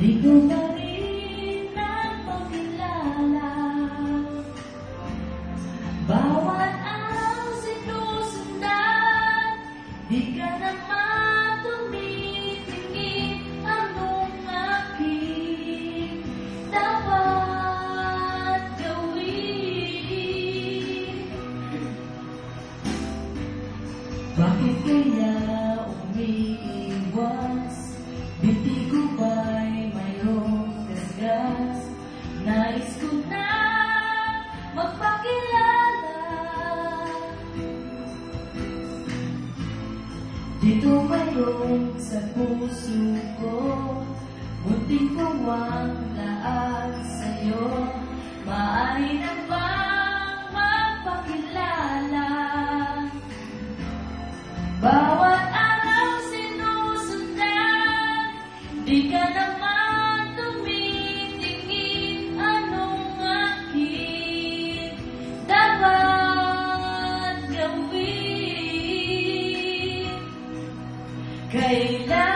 Di ko pa rin napakilala. Bawat araw sinusundan, di ka naman tumitingin. Anong aking dapat gawin? Bakit kaya umiiwas? Biti ko ba'y mayroong gasgas? Nais ko na magpakilala. Dito mayroong sa puso ko, muntik kong ang lahat sa'yo. Maaari na bang magpakilala? Bawat araw sinusundan, di ka naman tumitingin. Anong aking dapat gawin? Kailan